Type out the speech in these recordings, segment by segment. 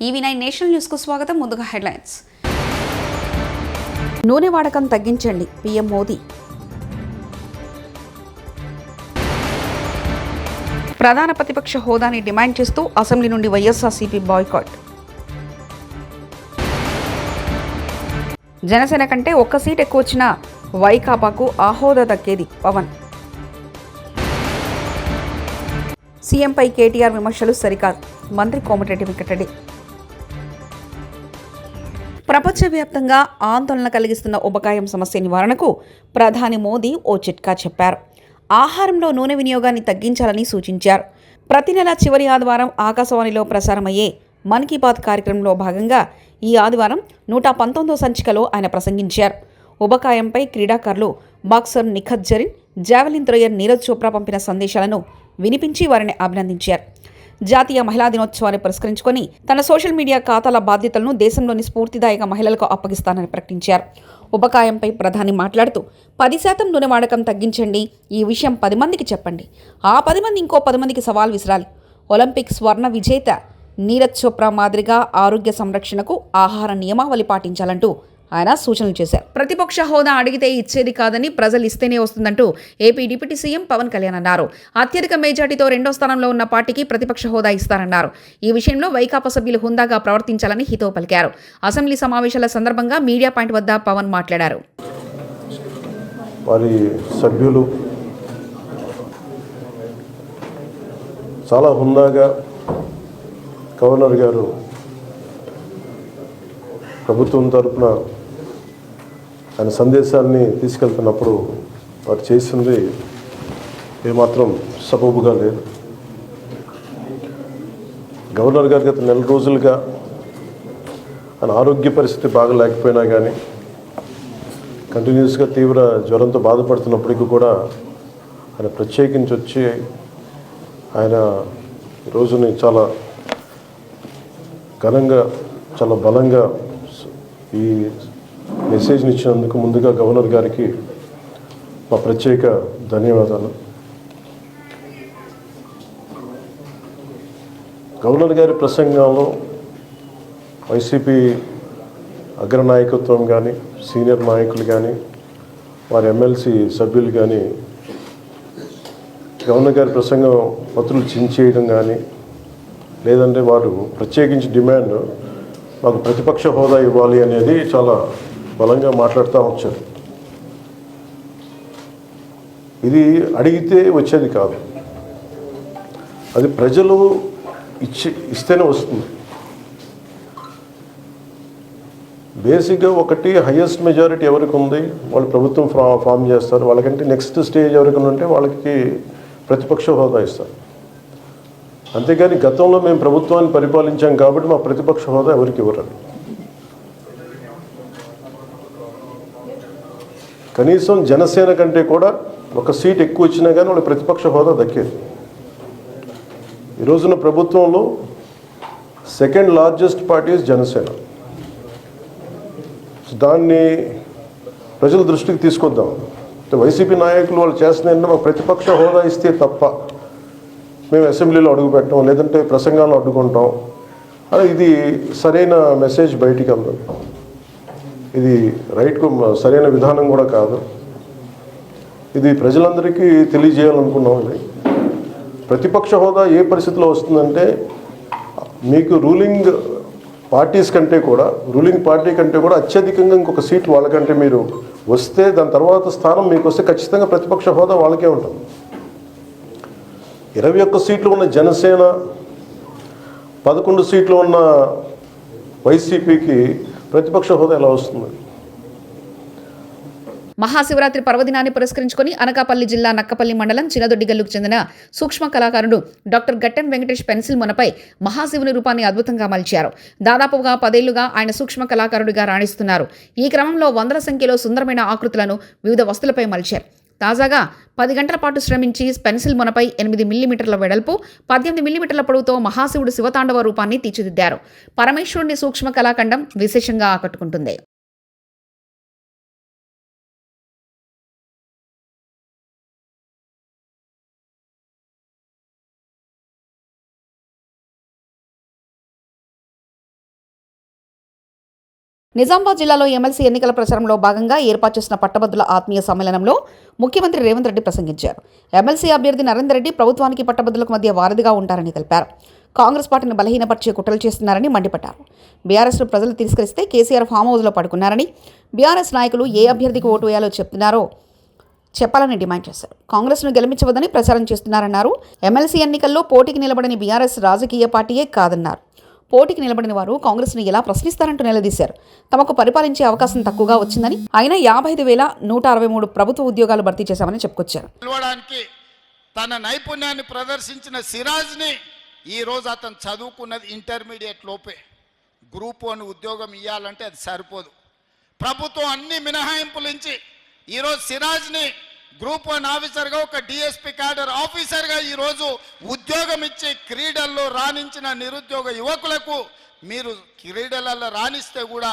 EV9 national news కు స్వాగతం. ముందుగా హెడ్లైన్స్. నూనె వాడకం తగ్గించండి పీఎం మోదీ. ప్రధాన ప్రతిపక్ష హోదాని డిమాండ్ చేస్తూ అసెంబ్లీ నుండి వైఎస్ఆర్సీపీ బాయ్కాట్. జనసేన కంటే ఒక్క సీట్ ఎక్కువ వచ్చిన వైకాపాకు ఆ హోదా దక్కేది పవన్. సీఎంపై కేటీఆర్ విమర్శలు సరికాదు, మంత్రి కోమటిరెడ్డి వెంకటరెడ్డి. ప్రపంచవ్యాప్తంగా ఆందోళన కలిగిస్తున్న ఉబకాయం సమస్య నివారణకు ప్రధాని మోదీ ఓ చిట్కా చెప్పారు. ఆహారంలో నూనె వినియోగాన్ని తగ్గించాలని సూచించారు. ప్రతి నెల చివరి ఆదివారం ఆకాశవాణిలో ప్రసారమయ్యే మన్ కీ బాత్ కార్యక్రమంలో భాగంగా ఈ ఆదివారం 119వ సంచికలో ఆయన ప్రసంగించారు. ఉబకాయంపై క్రీడాకారులు boxer Nikhat Zareen, javelin thrower Neeraj Chopra పంపిన సందేశాలను వినిపించి వారిని అభినందించారు. జాతీయ మహిళా దినోత్సవాన్ని పురస్కరించుకొని తన సోషల్ మీడియా ఖాతాల బాధ్యతలను దేశంలోని స్ఫూర్తిదాయక మహిళలకు అప్పగిస్తానని ప్రకటించారు. ఉబకాయంపై ప్రధాని మాట్లాడుతూ 10% నూనె వాడకం తగ్గించండి, ఈ విషయం 10 మందికి చెప్పండి, ఆ 10 మంది ఇంకో 10 మందికి సవాల్ విసిరాలి. ఒలింపిక్ స్వర్ణ విజేత నీరజ్ చోప్రా మాదిరిగా ఆరోగ్య సంరక్షణకు ఆహార నియమావళి పాటించాలంటూ ఆయన సూచనలు చేశారు. ప్రతిపక్ష హోదా అడిగితే ఇచ్చేది కాదని, ప్రజలు ఇస్తేనే వస్తుందంటూ AP deputy CM Pawan Kalyan అన్నారు. అత్యధిక మెజార్టీతో 2వ స్థానంలో ఉన్న పార్టీకి ప్రతిపక్ష హోదా ఇస్తారన్నారు. ఈ విషయంలో వైకాపా సభ్యులు హుందాగా ప్రవర్తించాలని హితవు పలికారు. అసెంబ్లీ సమావేశాల సందర్భంగా మీడియా పాయింట్ వద్ద పవన్ మాట్లాడారు. వారి సభ్యులు చాలా హుందాగా గవర్నర్ గారు ప్రభుత్వం తరఫున ఆయన సందేశాన్ని తీసుకెళ్తున్నప్పుడు వారు చేసింది ఏమాత్రం సబబుగా లేదు. గవర్నర్ గారు గత నెల రోజులుగా ఆయన ఆరోగ్య పరిస్థితి బాగా లేకపోయినా కానీ కంటిన్యూస్గా తీవ్ర జ్వరంతో బాధపడుతున్నప్పటికీ కూడా ఆయన ప్రత్యేకించి వచ్చి ఆయన రోజుని చాలా ఘనంగా చాలా బలంగా ఈ మెసేజ్ని ఇచ్చినందుకు ముందుగా గవర్నర్ గారికి మా ప్రత్యేక ధన్యవాదాలు. గవర్నర్ గారి ప్రసంగంలో వైసీపీ అగ్రనాయకత్వం కానీ, సీనియర్ నాయకులు కానీ, వారి ఎమ్మెల్సీ సభ్యులు కానీ గవర్నర్ గారి ప్రసంగం పత్రులు చించేయడం కానీ, లేదంటే వారు ప్రత్యేకించి డిమాండ్ మాకు ప్రతిపక్ష హోదా ఇవ్వాలి అనేది చాలా బలంగా మాట్లాడుతూ వచ్చారు. ఇది అడిగితే వచ్చేది కాదు, అది ప్రజలు ఇస్తేనే వస్తుంది. బేసిక్గా ఒకటి హయ్యెస్ట్ మెజారిటీ ఎవరికి ఉంది వాళ్ళు ప్రభుత్వం ఫామ్ చేస్తారు, వాళ్ళకంటే నెక్స్ట్ స్టేజ్ ఎవరికి ఉంటే వాళ్ళకి ప్రతిపక్ష హోదా ఇస్తారు. అంతేగాని గతంలో మేము ప్రభుత్వాన్ని పరిపాలించాం కాబట్టి మా ప్రతిపక్ష హోదా ఎవరికి ఇవ్వరు. కనీసం జనసేన కంటే కూడా ఒక సీట్ ఎక్కువ వచ్చినా కానీ వాళ్ళకి ప్రతిపక్ష హోదా దక్కేది. ఈ రోజున ప్రభుత్వంలో సెకండ్ లార్జెస్ట్ పార్టీ జనసేన. దాన్ని ప్రజల దృష్టికి తీసుకొద్దాం. వైసీపీ నాయకులు వాళ్ళు చేస్తున్నారంటే మాకు ప్రతిపక్ష హోదా ఇస్తే తప్ప మేము అసెంబ్లీలో అడుగు పెట్టడం, లేదంటే ప్రసంగాలు అడ్డుకుంటాం, అది ఇది సరైన మెసేజ్ బయటికి వెళ్దాం. ఇది సరైన విధానం కూడా కాదు. ఇది ప్రజలందరికీ తెలియజేయాలనుకున్నాం. ఇది ప్రతిపక్ష హోదా ఏ పరిస్థితిలో వస్తుందంటే మీకు రూలింగ్ పార్టీ కంటే కూడా అత్యధికంగా ఇంకొక సీట్ వాళ్ళకంటే మీరు వస్తే దాని తర్వాత స్థానం మీకు వస్తే ఖచ్చితంగా ప్రతిపక్ష హోదా వాళ్ళకే ఉంటుంది. 21 సీట్లు ఉన్న జనసేన, 11 సీట్లు ఉన్న వైసీపీకి ప్రతిపక్ష హోదా ఎలా వస్తుంది? మహాశివరాత్రి పర్వదినాన్ని పురస్కరించుకొని అనకాపల్లి జిల్లా నక్కపల్లి మండలం చినదొడ్డిగల్లుకు చెందిన సూక్ష్మ కళాకారుడు డాక్టర్ గట్టెం వెంకటేష్ పెన్సిల్ మొనపై మహాశివుని రూపాన్ని అద్భుతంగా మలిచారు. దాదాపుగా 10 ఏళ్లుగా ఆయన సూక్ష్మ కళాకారుడిగా రాణిస్తున్నారు. ఈ క్రమంలో వందల సంఖ్యలో సుందరమైన ఆకృతులను వివిధ వస్తువులపై మలిచారు. తాజాగా 10 గంటల పాటు శ్రమించి పెన్సిల్ మొనపై 8 మిల్లీమీటర్ల వెడల్పు, 18 మిల్లీమీటర్ల పొడవుతో మహాశివుడు శివతాండవ రూపాన్ని తీర్చిదిద్దారు. పరమేశ్వరుని సూక్ష్మ కళాఖండం విశేషంగా ఆకట్టుకుంటుంది. నిజామాబాద్ జిల్లాలో ఎమ్మెల్సీ ఎన్నికల ప్రచారంలో భాగంగా ఏర్పాటు చేసిన పట్టభద్రుల ఆత్మీయ సమ్మేళనంలో ముఖ్యమంత్రి రేవంత్ రెడ్డి ప్రసంగించారు. ఎమ్మెల్సీ అభ్యర్థి నరేందర్ రెడ్డి ప్రభుత్వానికి పట్టభద్రులకు మధ్య వారధిగా ఉంటారని తెలిపారు. కాంగ్రెస్ పార్టీని బలహీనపరిచే కుట్రలు చేస్తున్నారని మండిపడ్డారు. బీఆర్ఎస్ను ప్రజలు తిరస్కరిస్తే కేసీఆర్ ఫామ్ హౌస్లో పడుకున్నారని, బీఆర్ఎస్ నాయకులు ఏ అభ్యర్థికి ఓటు వేయాలో చెప్తున్నారో చెప్పాలని డిమాండ్ చేశారు. కాంగ్రెస్ను గెలిపించవద్దని ప్రచారం చేస్తున్నారన్నారు. ఎమ్మెల్సీ ఎన్నికల్లో పోటీకి నిలబడని బీఆర్ఎస్ రాజకీయ పార్టీయే కాదన్నారు. పోటీకి నిలబడిన వారు కాంగ్రెస్ను ఎలా ప్రశ్నిస్తారంటూ నిలదీశారు. తమకు పరిపాలించే అవకాశం తక్కువగా వచ్చిందని, అయినా 55,163 ప్రభుత్వ ఉద్యోగాలు భర్తీ చేశామని చెప్పుకొచ్చారు. తన నైపుణ్యాన్ని ప్రదర్శించిన సిరాజ్ని ఈ రోజు అతను చదువుకున్నది ఇంటర్మీడియట్ లోపే. గ్రూప్ 1 ఉద్యోగం ఇవ్వాలంటే అది సరిపోదు. ప్రభుత్వం అన్ని మినహాయింపులు ఇచ్చి ఈరోజు సిరాజ్ని గ్రూప్ 1 ఆఫీసర్గా, ఒక డిఎస్పీ క్యాడర్ ఆఫీసర్గా ఈరోజు ఉద్యోగం ఇచ్చి క్రీడల్లో రాణించిన నిరుద్యోగ యువకులకు మీరు క్రీడలలో రాణిస్తే కూడా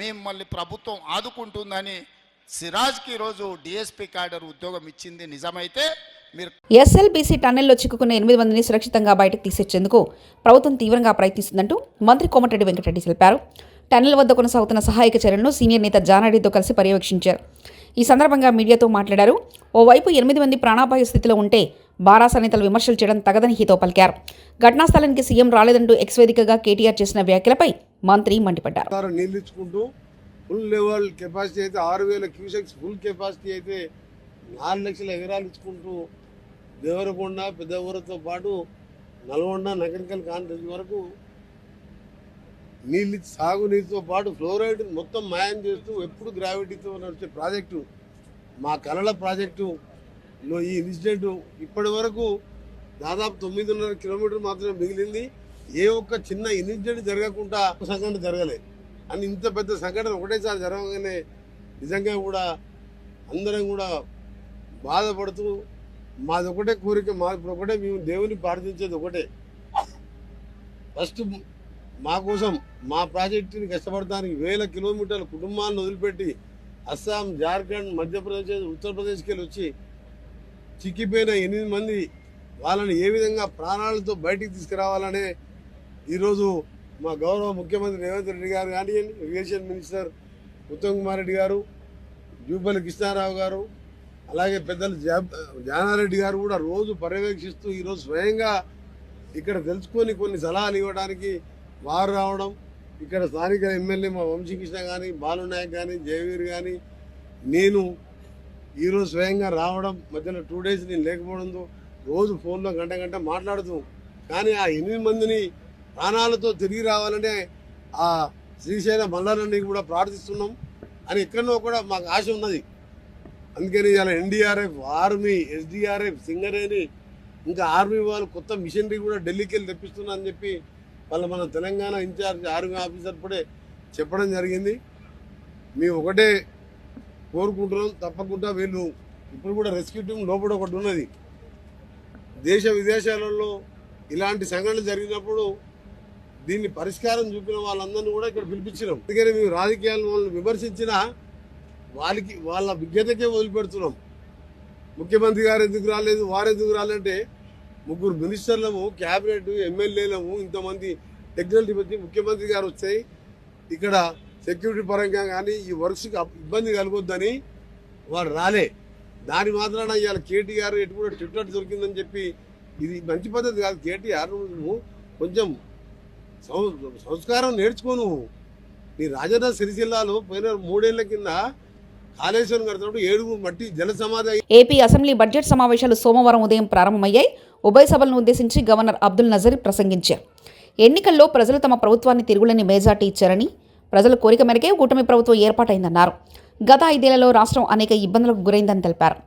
మిమ్మల్ని ప్రభుత్వం ఆదుకుంటుందని సిరాజ్కి ఈరోజు డిఎస్పీ క్యాడర్ ఉద్యోగం ఇచ్చింది నిజమైతే మీరు ఎస్ఎల్బీసీ టన్నెల్లో చిక్కుకున్న 8 మందిని సురక్షితంగా బయటకు తీసేందుకు ప్రభుత్వం తీవ్రంగా ప్రయత్నిస్తుందంటూ మంత్రి కోమటిరెడ్డి వెంకటరెడ్డి తెలిపారు. టన్నెల్ వద్ద కొనసాగుతున్న సహాయక చర్యలను సీనియర్ నేత జానారెడ్డితో కలిసి పర్యవేక్షించారు. ఈ సందర్భంగా మీడియాతో మాట్లాడారు. ఓవైపు 8 మంది ప్రాణాపాయ స్థితిలో ఉంటే బారాస నేతలు విమర్శలు చేయడం తగదని హితో పలికారు. ఘటనా స్థలానికి సీఎం రాలేదంటూ ఎక్స్ వేదికగా కేటీఆర్ చేసిన వ్యాఖ్యలపై మంత్రి మండిపడ్డారు. నీళ్ళించుకుంటూ ఫుల్ లెవెల్ కెపాసిటీ అయితే 6,000 క్యూసెక్స్, ఫుల్ కెపాసిటీ అయితే 4 లక్షల ఎకరాలు ఇచ్చుకుంటూ దేవరకొండ, పెద్ద ఊరతో పాటు నల్గొండ, నగరికల్ కాన్ఫరెన్స్ వరకు నీళ్ళు సాగునీరుతో పాటు ఫ్లోరైడ్ మొత్తం మాయం చేస్తూ ఎప్పుడు గ్రావిటీతో నడిచే ప్రాజెక్టు, మా కలల ప్రాజెక్టులో ఈ ఇన్సిడెంట్ ఇప్పటి వరకు దాదాపు 9.5 కిలోమీటర్లు మాత్రమే మిగిలింది. ఏ ఒక్క చిన్న ఇన్సిడెంట్ జరగకుండా సంఘటన జరగలేదు. అని ఇంత పెద్ద సంఘటన ఒకటేసారి జరగగానే నిజంగా కూడా అందరం కూడా బాధపడుతూ మాది ఒకటే కోరిక, మాది ఒకటే, మేము దేవుని ప్రార్థించేది ఒకటే, ఫస్ట్ మా కోసం మా ప్రాజెక్టుని కష్టపడటానికి 1000 కిలోమీటర్ల కుటుంబాలను వదిలిపెట్టి అస్సాం, జార్ఖండ్, మధ్యప్రదేశ్, ఉత్తరప్రదేశ్కి వెళ్ళి వచ్చి చిక్కిపోయిన 8 మంది వాళ్ళని ఏ విధంగా ప్రాణాలతో బయటికి తీసుకురావాలనే ఈరోజు మా గౌరవ ముఖ్యమంత్రి రేవంత్ రెడ్డి గారు కానివ్వండి, ఇరిగేషన్ మినిస్టర్ ఉత్తమ్ కుమార్ రెడ్డి గారు, జూపల్లి కృష్ణారావు గారు, అలాగే పెద్దలు జానారెడ్డి గారు కూడా రోజు పర్యవేక్షిస్తూ ఈరోజు స్వయంగా ఇక్కడ తెలుసుకొని కొన్ని సలహాలు ఇవ్వడానికి వారు రావడం, ఇక్కడ స్థానిక ఎమ్మెల్యే మా వంశీకృష్ణ కానీ, బాలునాయక్ కానీ, జయవీర్ కానీ, నేను ఈరోజు స్వయంగా రావడం, మధ్యలో 2 డేస్ నేను లేకపోవడంతో రోజు ఫోన్లో గంట మాట్లాడుతూ, కానీ ఆ 8 మందిని ప్రాణాలతో తిరిగి రావాలంటే ఆ శ్రీశైల మల్లారెడ్డి కూడా ప్రార్థిస్తున్నాం అని ఎక్కడో కూడా మాకు ఆశ ఉన్నది. అందుకని ఇలా ఎన్డీఆర్ఎఫ్, ఆర్మీ, ఎస్డీఆర్ఎఫ్, సింగరేణి, ఇంకా ఆర్మీ వాళ్ళు కొత్త మిషనరీ కూడా ఢిల్లీకి వెళ్ళి తెప్పిస్తున్నా అని చెప్పి మన తెలంగాణ ఇన్ఛార్జ్ ఆర్మీ ఆఫీసర్ కూడా చెప్పడం జరిగింది. మేము ఒకటే కోరుకుంటున్నాం, తప్పకుండా వీళ్ళు ఇప్పుడు కూడా రెస్క్యూ టీం లోపల ఒకటి ఉన్నది. దేశ విదేశాలలో ఇలాంటి సంఘటనలు జరిగినప్పుడు దీన్ని పరిష్కారం చూపిన వాళ్ళందరినీ కూడా ఇక్కడ పిలిపించినాం. అందుకని మేము రాజకీయాలను వాళ్ళని విమర్శించినా వాళ్ళ విజ్ఞతకే వదిలిపెడుతున్నాం. ముఖ్యమంత్రి గారు ఎందుకు రాలేదు, వారు ఎందుకు రాలంటే 3 మినిస్టర్లము, క్యాబినెట్, ఎమ్మెల్యేలము, ఇంతమంది టెక్నికల్ టీమ్, ముఖ్యమంత్రి గారు వచ్చాయి ఇక్కడ సెక్యూరిటీ పరంగా కానీ ఈ వర్క్స్కి ఇబ్బంది కలగొద్దని వారు రాలే. దాని మాత్రాన ఇవాళ కేటీఆర్ ఎటు కూడా ట్విట్టర్ దొరికిందని చెప్పి ఇది మంచి పద్ధతి కాదు. కేటీఆర్ నువ్వు కొంచెం సంస్కారం నేర్చుకోను. నీ రాజన్న సిరిసిల్లాలో పోయిన 3 ఏళ్ల కింద కాళేశ్వరం కడుతున్నప్పుడు 7 మట్టి జల సమాధి. ఏపీ అసెంబ్లీ బడ్జెట్ సమావేశాలు సోమవారం ఉదయం ప్రారంభమయ్యాయి. ఉభయ సభలను ఉద్దేశించి గవర్నర్ అబ్దుల్ నజీర్ ప్రసంగించారు. ఎన్నికల్లో ప్రజలు తమ ప్రభుత్వాన్ని తిరుగులేని మెజార్టీ ఇచ్చారని, ప్రజల కోరిక మేరకే కూటమి ప్రభుత్వం ఏర్పాటైందన్నారు. గత 5 ఏళ్లలో రాష్ట్రం అనేక ఇబ్బందులకు గురైందని తెలిపారు.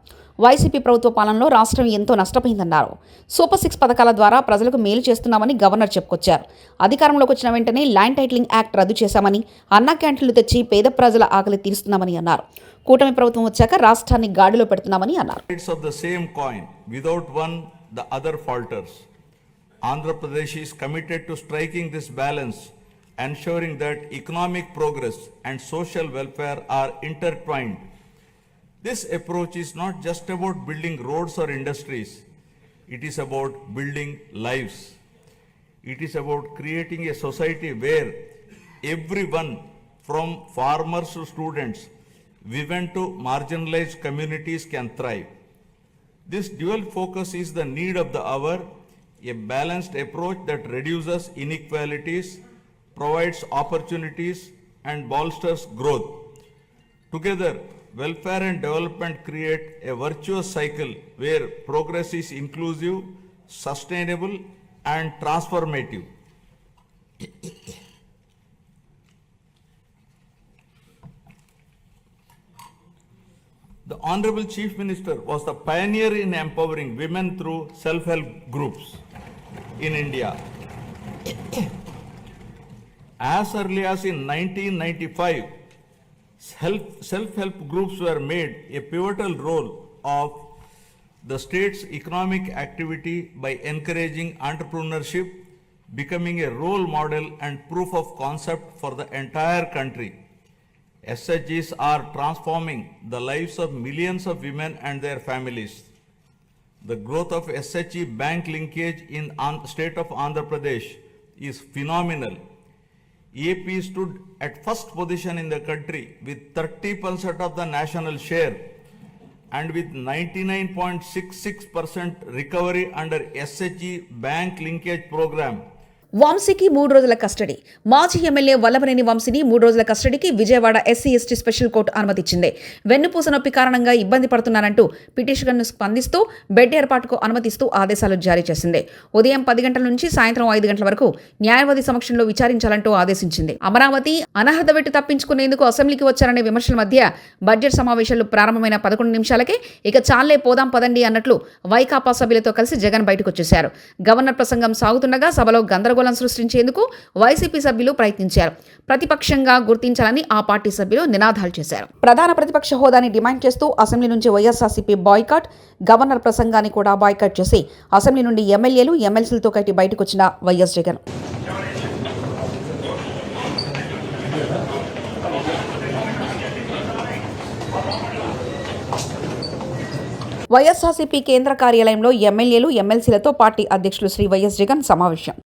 వైసీపీ ప్రభుత్వ పాలనలో రాష్ట్రం ఎంతో నష్టపోయిందన్నారు. సూపర్ 6 పథకాల ద్వారా ప్రజలకు మేలు చేస్తున్నామని గవర్నర్ చెప్పుకొచ్చారు. అధికారంలోకి వచ్చిన వెంటనే ల్యాండ్ టైటిలింగ్ యాక్ట్ రద్దు చేశామని, అన్నా క్యాంటీన్లు తెచ్చి పేద ప్రజల ఆకలి తీరుస్తున్నామని అన్నారు. కూటమి ప్రభుత్వం వచ్చాక రాష్ట్రాన్ని గాడిలో పెడుతున్నామని అన్నారు. The other falters. Andhra Pradesh is committed to striking this balance, ensuring that economic progress and social welfare are intertwined. This approach is not just about building roads or industries, it is about building lives. It is about creating a society where everyone from farmers to students, women to marginalized communities can thrive. This dual focus is the need of the hour, a balanced approach that reduces inequalities, provides opportunities, and bolsters growth. Together, welfare and development create a virtuous cycle where progress is inclusive, sustainable, and transformative. The Honorable Chief Minister was the pioneer in empowering women through self-help groups in India. As early as in 1995, self-help groups were made a pivotal role of the state's economic activity by encouraging entrepreneurship, becoming a role model and proof of concept for the entire country. SHGs are transforming the lives of millions of women and their families. The growth of SHG bank linkage in state of Andhra Pradesh is phenomenal. AP stood at first position in the country with 30% of the national share and with 99.66% recovery under SHG bank linkage program. వంశీకి 3 రోజుల custody. మాజీ MLA Vallabhaneni వంశీని 3 రోజుల కస్టడీకి Vijayawada SC/ST special court అనుమతిచ్చింది. వెన్నుపూస నొప్పి కారణంగా ఇబ్బంది పడుతున్నారంటూ పిటిషన్ను స్పందిస్తూ బెడ్ ఏర్పాటుకు అనుమతిస్తూ ఆదేశాలు జారీ చేసింది. ఉదయం 10 గంటల నుంచి సాయంత్రం 5 గంటల వరకు న్యాయవాది సమక్షంలో విచారించాలంటూ ఆదేశించింది. అమరావతి అనర్హత పెట్టి తప్పించుకునేందుకు అసెంబ్లీకి వచ్చారనే విమర్శల మధ్య బడ్జెట్ సమావేశాలు ప్రారంభమైన 11 నిమిషాలకే ఇక చాలే పోదాం పదండి అన్నట్లు వైకాపా సభ్యులతో కలిసి జగన్ బయటకు వచ్చేశారు. గవర్నర్ ప్రసంగం సాగుతుండగా సభలో గందరగోళం సృష్టించేందుకు వైసీపీ సభ్యులు ప్రయత్నించారు. ప్రతిపక్షంగా గుర్తించాలని ఆ పార్టీ సభ్యులు నినాదాలు చేశారు. ప్రధాన ప్రతిపక్ష హోదాని డిమాండ్ చేస్తూ అసెంబ్లీ నుంచి వైఎస్ఆర్సీపీ బాయ్కాట్, గవర్నర్ ప్రసంగాన్ని కూడా బాయ్కాట్ చేసి అసెంబ్లీ నుండి ఎమ్మెల్యేలు ఎమ్మెల్సీలతో కట్టి బయటకు వచ్చిన వైఎస్ జగన్ వైఎస్ఆర్సీపీ కేంద్ర కార్యాలయంలో ఎమ్మెల్యేలు ఎమ్మెల్సీలతో పార్టీ అధ్యక్షులు శ్రీ వైఎస్ జగన్ సమావేశం.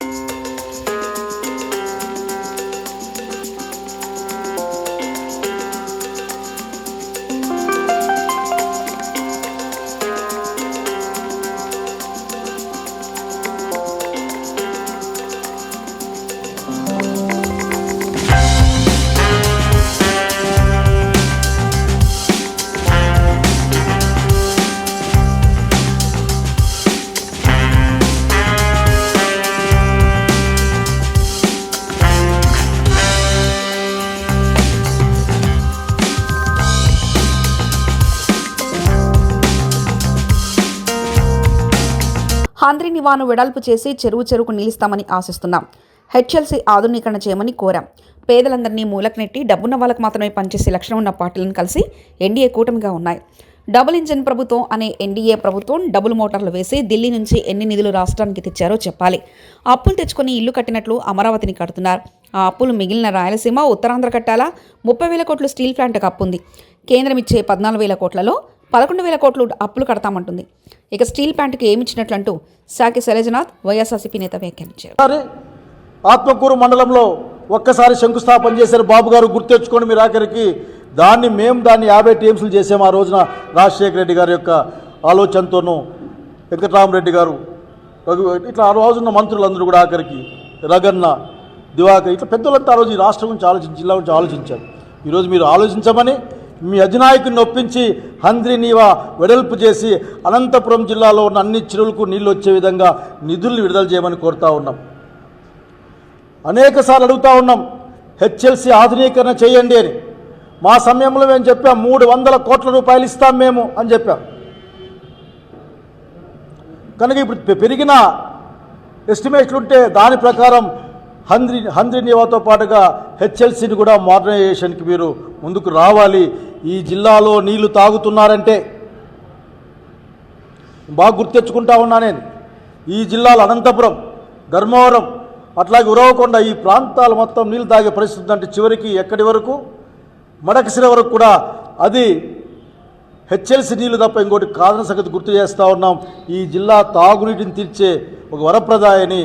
హంద్రి నివాను వెడల్పు చేసి చెరువుకు నిలుస్తామని ఆశిస్తున్నాం. హెచ్ఎల్సీ ఆధునీకరణ చేయమని కోరాం. పేదలందరినీ మూలకు నెట్టి డబ్బున్న వాళ్ళకు మాత్రమే పనిచేసే లక్షణం ఉన్న పార్టీలను కలిసి ఎన్డీఏ కూటమిగా ఉన్నాయి. డబుల్ ఇంజిన్ ప్రభుత్వం అనే ఎన్డీఏ ప్రభుత్వం డబుల్ మోటార్లు వేసి ఢిల్లీ నుంచి ఎన్ని నిధులు రాష్ట్రానికి తెచ్చారో చెప్పాలి. అప్పులు తెచ్చుకొని ఇల్లు కట్టినట్లు అమరావతిని కడుతున్నారు. ఆ అప్పులు మిగిలిన రాయలసీమ, ఉత్తరాంధ్ర కట్టాలా? 30,000 కోట్లు స్టీల్ ప్లాంట్కి అప్పు ఉంది. కేంద్రం ఇచ్చే 14,000 కోట్లలో 11,000 కోట్లు అప్పులు కడతామంటుంది. ఇక స్టీల్ ప్లాంట్కి ఏమిచ్చినట్లంటూ సాకి శైలజనాథ్ వైఎస్ఆర్సీపీ నేత వ్యాఖ్యానించారు. ఆత్మకూరు మండలంలో ఒక్కసారి శంకుస్థాపన చేశారు బాబు గారు, గుర్తెచ్చుకోండి మీరు. ఆఖరికి దాన్ని 50 టీమ్స్లు చేసాము ఆ రోజున. రాజశేఖర రెడ్డి గారి యొక్క ఆలోచనతోనూ వెంకటరామరెడ్డి గారు, ఇట్లా ఆ రోజున్న మంత్రులందరూ కూడా ఆఖరికి రగన్న, దివాకర్, ఇట్లా పెద్దలంతా ఆ రోజు ఈ రాష్ట్రం గురించి ఆలోచించి, జిల్లా గురించి ఆలోచించారు. ఈరోజు మీరు ఆలోచించమని మీ అధినాయకుడిని ఒప్పించి హంద్రి నీవా వెడల్పు చేసి అనంతపురం జిల్లాలో ఉన్న అన్ని చెరువులకు నీళ్లు వచ్చే విధంగా నిధుల్ని విడుదల చేయమని కోరుతా ఉన్నాం. అనేకసార్లు అడుగుతూ ఉన్నాం, హెచ్ఎల్సీ ఆధునీకరణ చేయండి అని. మా సమయంలో మేము చెప్పాం 300 కోట్ల రూపాయలు ఇస్తాం మేము అని చెప్పాం. కనుక ఇప్పుడు పెరిగిన ఎస్టిమేట్లుంటే దాని ప్రకారం హంద్రి నీవాతో పాటుగా హెచ్ఎల్సీని కూడా మోడర్నైజేషన్కి మీరు ముందుకు రావాలి. ఈ జిల్లాలో నీళ్లు తాగుతున్నారంటే బాగా గుర్తెచ్చుకుంటా ఉన్నా నేను. ఈ జిల్లాలో అనంతపురం, ధర్మవరం, అట్లాగే ఉరవకొండ ఈ ప్రాంతాలు మొత్తం నీళ్ళు తాగే పరిస్థితి అంటే చివరికి ఎక్కడి వరకు మడకసిర వరకు కూడా అది హెచ్ఎల్సీ నీళ్లు తప్ప ఇంకోటి కాదన సంగతి గుర్తు చేస్తూ ఉన్నాం. ఈ జిల్లా తాగునీటిని తీర్చే ఒక వరప్రదాయని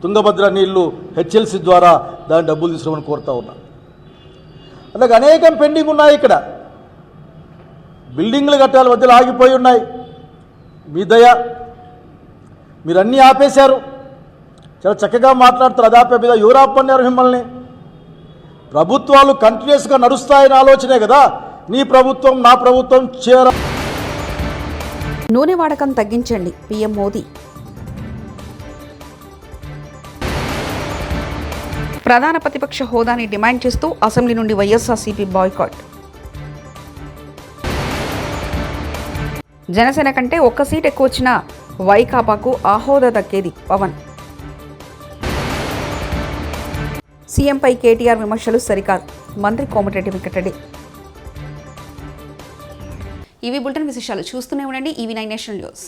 తుంగభద్ర నీళ్లు హెచ్ఎల్సీ ద్వారా దాని డబ్బులు తీసుకోమని కోరుతా ఉన్నాం. అలాగే అనేకం పెండింగ్ ఉన్నాయి. ఇక్కడ బిల్డింగ్లు కట్టాలి, మధ్యలో ఆగిపోయి ఉన్నాయి. మీ దయ, మీరు అన్నీ ఆపేశారు. చాలా చక్కగా మాట్లాడుతారు. అది ఆపే మీద ఎవరు ఆపన్నారు మిమ్మల్ని? ప్రభుత్వాలు కంటిన్యూస్గా నడుస్తాయని ఆలోచనే కదా నీ ప్రభుత్వం, నా ప్రభుత్వం చేర. నూనె వాడకం తగ్గించండి పీఎం మోదీ. ప్రధాన ప్రతిపక్ష హోదాని డిమాండ్ చేస్తూ అసెంబ్లీ నుండి వైఎస్ఆర్సీపీ బాయ్కాట్. జనసేన కంటే ఒక్క సీట్ ఎక్కువ వచ్చిన వైకాపాకు ఆ హోదా దక్కేది పవన్. సీఎంపై కేటీఆర్ విమర్శలు సరికాదు, మంత్రి కోమటిరెడ్డి వెంకటరెడ్డి. ఇవి బులెటిన్ విశేషాలు. చూస్తూనే ఉండండి EV9 నేషనల్ న్యూస్.